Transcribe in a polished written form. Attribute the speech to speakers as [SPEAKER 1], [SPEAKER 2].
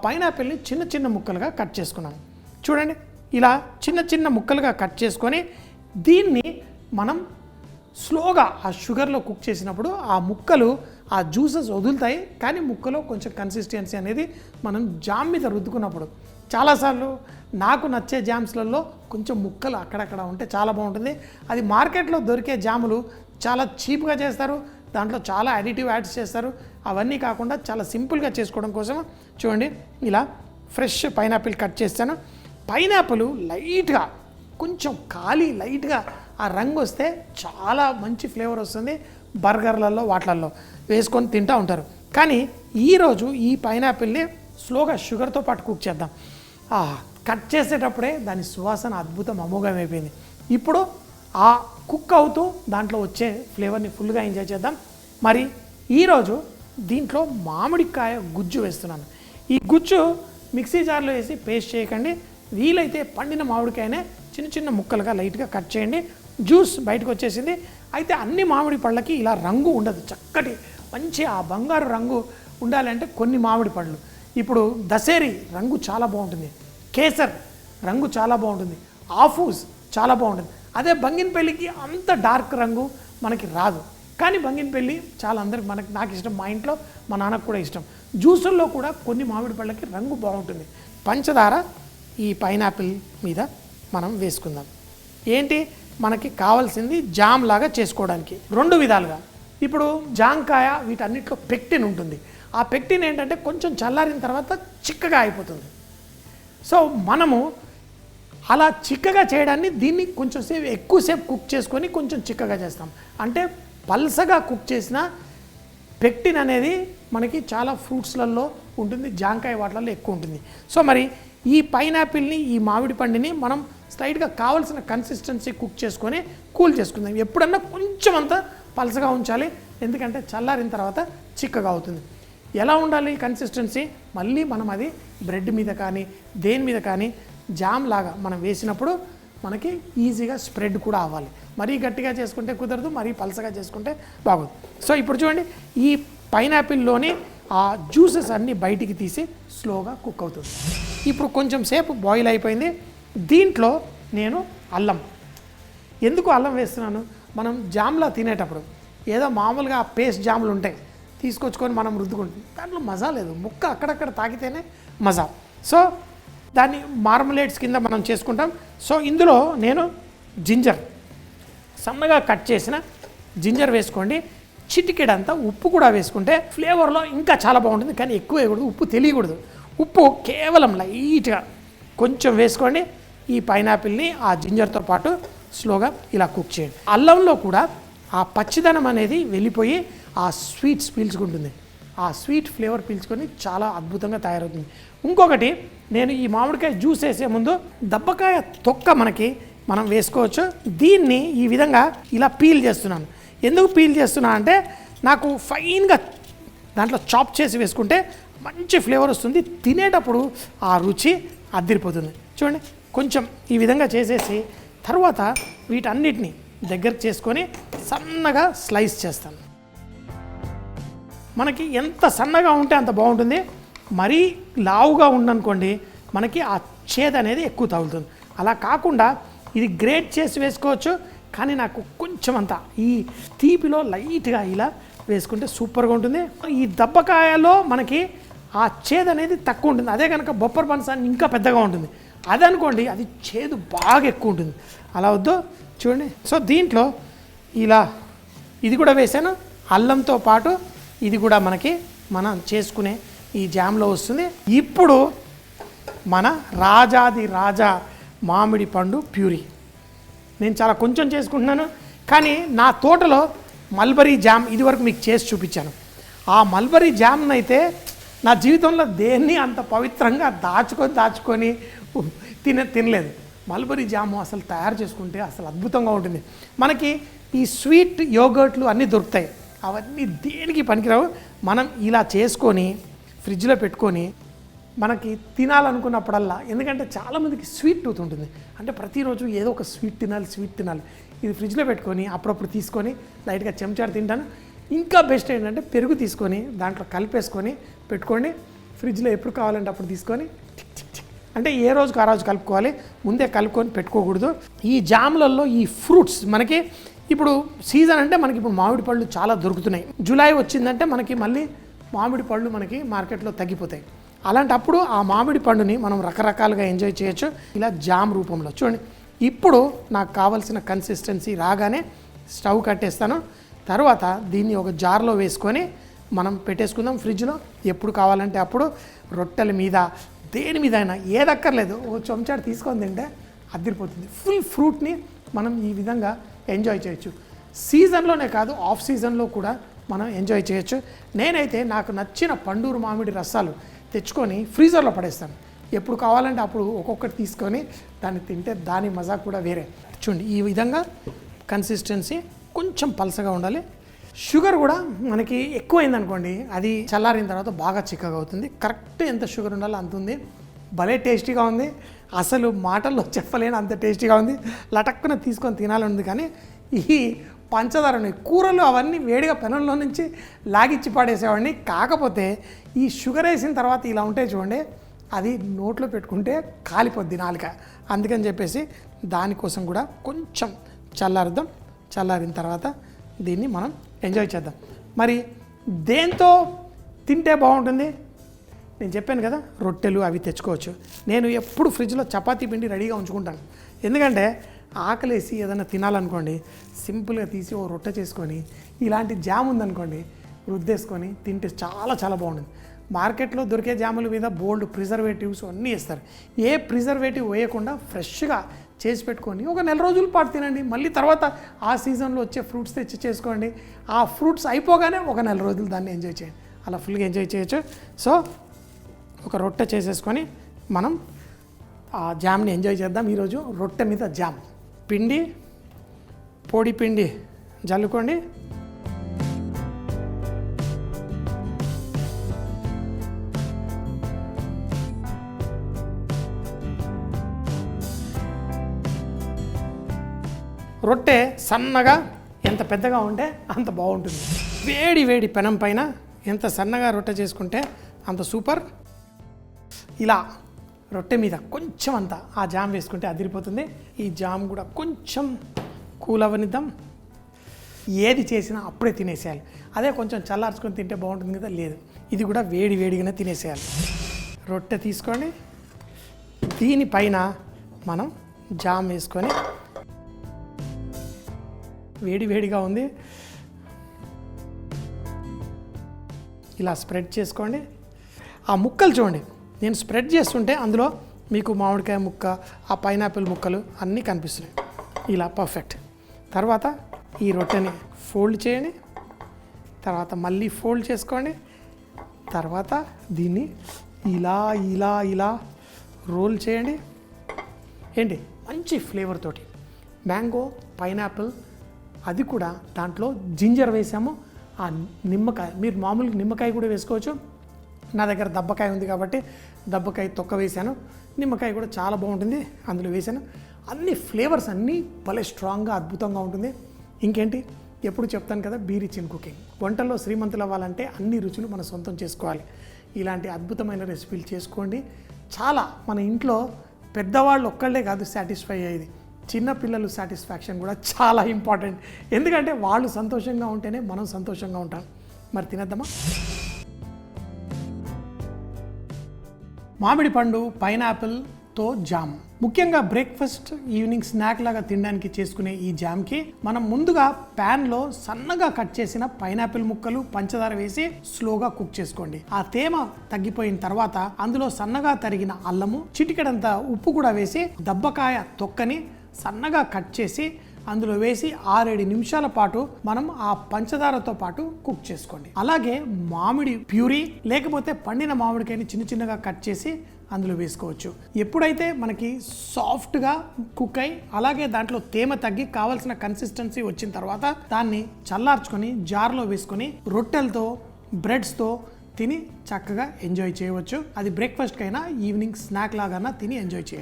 [SPEAKER 1] పైనాపిల్ని చిన్న చిన్న ముక్కలుగా కట్ చేసుకున్నాను. చూడండి, ఇలా చిన్న చిన్న ముక్కలుగా కట్ చేసుకొని దీన్ని మనం స్లోగా ఆ షుగర్లో కుక్ చేసినప్పుడు ఆ ముక్కలు ఆ జ్యూసెస్ వదులుతాయి. కానీ ముక్కలో కొంచెం కన్సిస్టెన్సీ అనేది మనం జామ్ మీద రుద్దుకున్నప్పుడు, చాలాసార్లు నాకు నచ్చే జామ్స్లలో కొంచెం ముక్కలు అక్కడక్కడ ఉంటే చాలా బాగుంటుంది. అది మార్కెట్లో దొరికే జాములు చాలా చీప్గా చేస్తారు, దాంట్లో చాలా అడిటివ్ యాడ్స్ చేస్తారు. అవన్నీ కాకుండా చాలా సింపుల్గా చేసుకోవడం కోసం చూడండి, ఇలా ఫ్రెష్ పైనాపిల్ కట్ చేస్తాను. పైనాపిల్ లైట్గా కొంచెం ఖాళీ లైట్గా ఆ రంగు వస్తే చాలా మంచి ఫ్లేవర్ వస్తుంది. బర్గర్లలో వాటిలలో వేసుకొని తింటూ ఉంటారు. కానీ ఈరోజు ఈ పైనాపిల్ని స్లోగా షుగర్తో పాటు కుక్ చేద్దాం. కట్ చేసేటప్పుడే దాని సువాసన అద్భుతం, అమోఘమైపోయింది. ఇప్పుడు ఆ కుక్ అవుతూ దాంట్లో వచ్చే ఫ్లేవర్ని ఫుల్గా ఎంజాయ్ చేద్దాం. మరి ఈరోజు దీంట్లో మామిడికాయ గుజ్జు వేస్తున్నాను. ఈ గుజ్జు మిక్సీ జార్లో వేసి పేస్ట్ చేయకండి. వీలైతే పండిన మామిడికాయనే చిన్న చిన్న ముక్కలుగా లైట్గా కట్ చేయండి. జ్యూస్ బయటకు వచ్చేసింది. అయితే అన్ని మామిడి పళ్ళకి ఇలా రంగు ఉండదు. చక్కటి మంచి ఆ బంగారు రంగు ఉండాలంటే కొన్ని మామిడి పళ్ళు, ఇప్పుడు దసేరి రంగు చాలా బాగుంటుంది, కేసర్ రంగు చాలా బాగుంటుంది, ఆఫూస్ చాలా బాగుంటుంది. అదే బంగినపల్లికి అంత డార్క్ రంగు మనకి రాదు. కానీ బంగినపల్లి చాలా అందరికి నాకు ఇష్టం, మా ఇంట్లో మా నాన్నకు కూడా ఇష్టం. జ్యూసుల్లో కూడా కొన్ని మామిడి పళ్ళకి రంగు బాగుంటుంది. పంచదార ఈ పైనాపిల్ మీద మనం వేసుకుందాం. ఏంటి మనకి కావాల్సింది జామ్ లాగా చేసుకోవడానికి రెండు విధాలుగా. ఇప్పుడు జాంకాయ వీటన్నిటిలో పెక్టిన్ ఉంటుంది. ఆ పెక్టిన్ ఏంటంటే కొంచెం చల్లారిన తర్వాత చిక్కగా అయిపోతుంది. సో మనము అలా చిక్కగా చేయడాన్ని దీన్ని కొంచెం సేపు ఎక్కువసేపు కుక్ చేసుకొని కొంచెం చిక్కగా చేస్తాం. అంటే పల్సగా కుక్ చేసిన పెక్టిన్ అనేది మనకి చాలా ఫ్రూట్స్లలో ఉంటుంది, జాంకాయ వాటిలలో ఎక్కువ ఉంటుంది. సో మరి ఈ పైనాపిల్ని ఈ మామిడి పండుని మనం స్లైట్గా కావాల్సిన కన్సిస్టెన్సీ కుక్ చేసుకొని కూల్ చేసుకుందాం. ఎప్పుడన్నా కొంచెం అంతా పలసగా ఉంచాలి, ఎందుకంటే చల్లారిన తర్వాత చిక్కగా అవుతుంది. ఎలా ఉండాలి కన్సిస్టెన్సీ? మళ్ళీ మనం అది బ్రెడ్ మీద కానీ దేని మీద కానీ జామ్ లాగా మనం వేసినప్పుడు మనకి ఈజీగా స్ప్రెడ్ కూడా అవ్వాలి. మరీ గట్టిగా చేసుకుంటే కుదరదు, మరీ పలసగా చేసుకుంటే బాగోదు. సో ఇప్పుడు చూడండి, ఈ పైనాపిల్లోని ఆ జ్యూసెస్ అన్నీ బయటికి తీసి స్లోగా కుక్ అవుతుంది. ఇప్పుడు కొంచెం సేపు బాయిల్ అయిపోయింది. దీంట్లో నేను అల్లం, ఎందుకు అల్లం వేస్తున్నాను, మనం జామ్లా తినేటప్పుడు ఏదో మామూలుగా పేస్ట్ జాములు ఉంటాయి తీసుకొచ్చుకొని మనం రుద్దుకుంటాం, దాంట్లో మజా లేదు, ముక్క అక్కడక్కడ తాకితేనే మజా. సో దాన్ని మార్మలేట్స్ కింద మనం చేసుకుంటాం. సో ఇందులో నేను జింజర్, సన్నగా కట్ చేసిన జింజర్ వేసుకోండి. చిటికెడంతా ఉప్పు కూడా వేసుకుంటే ఫ్లేవర్లో ఇంకా చాలా బాగుంటుంది. కానీ ఎక్కువ వేయకూడదు, ఉప్పు తెలియకూడదు. ఉప్పు కేవలం లైట్గా కొంచెం వేసుకోండి. ఈ పైనాపిల్ని ఆ జింజర్తో పాటు స్లోగా ఇలా కుక్ చేయండి. అల్లంలో కూడా ఆ పచ్చిదనం అనేది వెళ్ళిపోయి ఆ స్వీట్స్ పీల్చుకుంటుంది. ఆ స్వీట్ ఫ్లేవర్ పీల్చుకొని చాలా అద్భుతంగా తయారవుతుంది. ఇంకొకటి, నేను ఈ మామిడికాయ జ్యూస్ వేసే ముందు దబ్బకాయ తొక్క మనం వేసుకోవచ్చు. దీన్ని ఈ విధంగా ఇలా పీల్ చేస్తున్నాను. ఎందుకు పీల్ చేస్తున్నా అంటే నాకు ఫైన్గా దాంట్లో చాప్ చేసి వేసుకుంటే మంచి ఫ్లేవర్ వస్తుంది, తినేటప్పుడు ఆ రుచి అద్దిరిపోతుంది. చూడండి, కొంచెం ఈ విధంగా చేసేసి తర్వాత వీటన్నిటిని దగ్గర చేసుకొని సన్నగా స్లైస్ చేస్తాను. మనకి ఎంత సన్నగా ఉంటే అంత బాగుంటుంది. మరీ లావుగా ఉందనుకోండి మనకి ఆ చేదు అనేది ఎక్కువ తగులుతుంది. అలా కాకుండా ఇది గ్రేట్ చేసి వేసుకోవచ్చు. కానీ నాకు కొంచెం అంతా ఈ తీపిలో లైట్గా ఇలా వేసుకుంటే సూపర్గా ఉంటుంది. ఈ దబ్బకాయలో మనకి ఆ చేదు అనేది తక్కువ ఉంటుంది. అదే కనుక బొప్పర్ పనసాన్ని ఇంకా పెద్దగా ఉంటుంది. అది అనుకోండి, అది చేదు బాగా ఎక్కువ ఉంటుంది. అలా వద్దు, చూడండి. సో దీంట్లో ఇలా ఇది కూడా వేసాను. అల్లంతో పాటు ఇది కూడా మనం చేసుకునే ఈ జామ్లో వస్తుంది. ఇప్పుడు మన రాజాది రాజా మామిడి పండు ప్యూరీ నేను చాలా కొంచెం చేసుకుంటున్నాను. కానీ నా తోటలో మల్బరీ జామ్ ఇదివరకు మీకు చేసి చూపించాను. ఆ మల్బరీ జామ్ను అయితే నా జీవితంలో దేన్ని అంత పవిత్రంగా దాచుకొని తినలేదు. మల్బరీ జాము అసలు తయారు చేసుకుంటే అసలు అద్భుతంగా ఉంటుంది. మనకి ఈ స్వీట్ యోగర్ట్లు అన్నీ దొరుకుతాయి, అవన్నీ దేనికి పనికిరావు. మనం ఇలా చేసుకొని ఫ్రిడ్జ్లో పెట్టుకొని మనకి తినాలనుకున్నప్పుడల్లా, ఎందుకంటే చాలామందికి స్వీట్ టూత్ ఉంటుంది, అంటే ప్రతిరోజు ఏదో ఒక స్వీట్ తినాలి. ఇది ఫ్రిడ్జ్లో పెట్టుకొని అప్పుడప్పుడు తీసుకొని లైట్గా చెంచాడు తింటాను. ఇంకా బెస్ట్ ఏంటంటే పెరుగు తీసుకొని దాంట్లో కలిపేసుకొని పెట్టుకోండి. ఫ్రిడ్జ్లో ఎప్పుడు కావాలంటే అప్పుడు తీసుకొని అంటే ఏ రోజుకి ఆ రోజు కలుపుకోవాలి, ముందే కలుపుకొని పెట్టుకోకూడదు. ఈ జామ్లలో ఈ ఫ్రూట్స్ మనకి ఇప్పుడు సీజన్ అంటే మనకి ఇప్పుడు మామిడి పళ్ళు చాలా దొరుకుతున్నాయి. జూలై వచ్చిందంటే మనకి మళ్ళీ మామిడి పళ్ళు మనకి మార్కెట్లో తగ్గిపోతాయి. అలాంటప్పుడు ఆ మామిడి పండుని మనం రకరకాలుగా ఎంజాయ్ చేయొచ్చు ఇలా జామ్ రూపంలో. చూడండి, ఇప్పుడు నాకు కావాల్సిన కన్సిస్టెన్సీ రాగానే స్టవ్ కట్టేస్తాను. తర్వాత దీన్ని ఒక జార్లో వేసుకొని మనం పెట్టేసుకుందాం ఫ్రిడ్జ్లో. ఎప్పుడు కావాలంటే అప్పుడు రొట్టెల మీద దేని మీద అయినా ఏదక్కర్లేదు, ఓ చెంచాడు తీసుకొని తింటే అదిరిపోతుంది. ఫుల్ ఫ్రూట్ని మనం ఈ విధంగా ఎంజాయ్ చేయొచ్చు. సీజన్లోనే కాదు, ఆఫ్ సీజన్లో కూడా మనం ఎంజాయ్ చేయొచ్చు. నేనైతే నాకు నచ్చిన పండూరు మామిడి రసాలు తెచ్చుకొని ఫ్రీజర్లో పడేస్తాను. ఎప్పుడు కావాలంటే అప్పుడు ఒక్కొక్కటి తీసుకొని దాన్ని తింటే దాని మజా కూడా వేరే. చూడండి, ఈ విధంగా కన్సిస్టెన్సీ కొంచెం పలసగా ఉండాలి. షుగర్ కూడా మనకి ఎక్కువైందనుకోండి, అది చల్లారిన తర్వాత బాగా చిక్కగా అవుతుంది. కరెక్ట్ ఎంత షుగర్ ఉండాలో అంత ఉంది. భలే టేస్టీగా ఉంది, అసలు మాటల్లో చెప్పలేని అంత టేస్టీగా ఉంది. లటక్కున తీసుకొని తినాలని. కానీ ఈ పంచదారని కూరలు అవన్నీ వేడిగా పెనంలో నుంచి లాగిచ్చి పడేసేవాడిని. కాకపోతే ఈ షుగర్ వేసిన తర్వాత ఇలా ఉంటే చూడండి, అది నోట్లో పెట్టుకుంటే కాలిపోద్ది నాలుక. అందుకని చెప్పేసి దానికోసం కూడా కొంచెం చల్లారుద్దాం. చల్లారిన తర్వాత దీన్ని మనం ఎంజాయ్ చేద్దాం. మరి దేంతో తింటే బాగుంటుంది? నేను చెప్పాను కదా, రొట్టెలు అవి తెచ్చుకోవచ్చు. నేను ఎప్పుడు ఫ్రిడ్జ్లో చపాతీ పిండి రెడీగా ఉంచుకుంటాను. ఎందుకంటే ఆకలేసి ఏదైనా తినాలనుకోండి, సింపుల్గా తీసి ఓ రొట్టె చేసుకొని ఇలాంటి జామ్ ఉందనుకోండి, రుద్దేసుకొని తింటే చాలా చాలా బాగుంటుంది. మార్కెట్లో దొరికే జాముల మీద బోల్డ్ ప్రిజర్వేటివ్స్ అన్నీ వేస్తారు. ఏ ప్రిజర్వేటివ్ వేయకుండా ఫ్రెష్గా చేసి పెట్టుకొని ఒక నెల రోజుల పాటు తినండి. మళ్ళీ తర్వాత ఆ సీజన్లో వచ్చే ఫ్రూట్స్ తెచ్చి చేసుకోండి. ఆ ఫ్రూట్స్ అయిపోగానే ఒక నెల రోజులు దాన్ని ఎంజాయ్ చేయండి. అలా ఫుల్గా ఎంజాయ్ చేయొచ్చు. సో ఒక రొట్టె చేసేసుకొని మనం ఆ జామ్ని ఎంజాయ్ చేద్దాం. ఈరోజు రొట్టె మీద జామ్, పిండి పొడి పిండి జల్లుకోండి. రొట్టె సన్నగా ఎంత పెద్దగా ఉంటే అంత బాగుంటుంది. వేడి వేడి పెనం పైన ఎంత సన్నగా రొట్టె చేసుకుంటే అంత సూపర్. ఇలా రొట్టె మీద కొంచెం అంతా ఆ జామ్ వేసుకుంటే అదిరిపోతుంది. ఈ జామ్ కూడా కొంచెం కూల్ అవ్వనిద్దాం. ఏది చేసినా అప్పుడే తినేసేయాలి. అదే కొంచెం చల్లార్చుకొని తింటే బాగుంటుంది కదా, లేదు, ఇది కూడా వేడి వేడిగానే తినేసేయాలి. రొట్టె తీసుకోండి, దీనిపైన మనం జామ్ వేసుకొని, వేడి వేడిగా ఉంది, ఇలా స్ప్రెడ్ చేసుకోండి. ఆ ముక్కలు చూడండి, నేను స్ప్రెడ్ చేస్తుంటే అందులో మీకు మామిడికాయ ముక్క, ఆ పైనాపిల్ ముక్కలు అన్నీ కనిపిస్తున్నాయి. ఇలా పర్ఫెక్ట్. తర్వాత ఈ రొట్టెని ఫోల్డ్ చేయండి, తర్వాత మళ్ళీ ఫోల్డ్ చేసుకోండి, తర్వాత దీన్ని ఇలా ఇలా ఇలా రోల్ చేయండి. ఏంటి మంచి ఫ్లేవర్ తోటి మ్యాంగో, పైనాపిల్, అది కూడా దాంట్లో జింజర్ వేసాము. ఆ నిమ్మకాయ, మీరు మామూలుగా నిమ్మకాయ కూడా వేసుకోవచ్చు. నా దగ్గర దబ్బకాయ ఉంది కాబట్టి దబ్బకాయ తొక్క వేశాను. నిమ్మకాయ కూడా చాలా బాగుంటుంది, అందులో వేసాను. అన్ని ఫ్లేవర్స్ అన్నీ భలే స్ట్రాంగ్గా అద్భుతంగా ఉంటుంది. ఇంకేంటి, ఎప్పుడు చెప్తాను కదా, బీ రిచ్ ఇన్ కుకింగ్. వంటల్లో శ్రీమంతులు అవ్వాలంటే అన్ని రుచులు మనం సొంతం చేసుకోవాలి. ఇలాంటి అద్భుతమైన రెసిపీలు చేసుకోండి. చాలా మన ఇంట్లో పెద్దవాళ్ళు ఒక్కళ్ళే కాదు సాటిస్ఫై అయ్యేది, చిన్నపిల్లలు సాటిస్ఫాక్షన్ కూడా చాలా ఇంపార్టెంట్. ఎందుకంటే వాళ్ళు సంతోషంగా ఉంటేనే మనం సంతోషంగా ఉంటాం. మరి తినేద్దామా? మామిడి పండు, పైనాపిల్తో జామ్, ముఖ్యంగా బ్రేక్ఫాస్ట్, ఈవినింగ్ స్నాక్ లాగా తినడానికి చేసుకునే ఈ జామ్కి మనం ముందుగా ప్యాన్లో సన్నగా కట్ చేసిన పైనాపిల్ ముక్కలు, పంచదార వేసి స్లోగా కుక్ చేసుకోండి. ఆ తేమ తగ్గిపోయిన తర్వాత అందులో సన్నగా తరిగిన అల్లము, చిటికెడంత ఉప్పు కూడా వేసి దబ్బకాయ తొక్కని సన్నగా కట్ చేసి అందులో వేసి 6-7 నిమిషాల పాటు మనం ఆ పంచదారతో పాటు కుక్ చేసుకోండి. అలాగే మామిడి ప్యూరీ లేకపోతే పండిన మామిడికాయని చిన్న చిన్నగా కట్ చేసి అందులో వేసుకోవచ్చు. ఎప్పుడైతే మనకి సాఫ్ట్గా కుక్ అయి అలాగే దాంట్లో తేమ తగ్గి కావాల్సిన కన్సిస్టెన్సీ వచ్చిన తర్వాత దాన్ని చల్లార్చుకొని జార్లో వేసుకొని రొట్టెలతో, బ్రెడ్స్తో తిని చక్కగా ఎంజాయ్ చేయవచ్చు. అది బ్రేక్ఫాస్ట్కైనా ఈవినింగ్ స్నాక్ లాగా తిని ఎంజాయ్ చేయండి.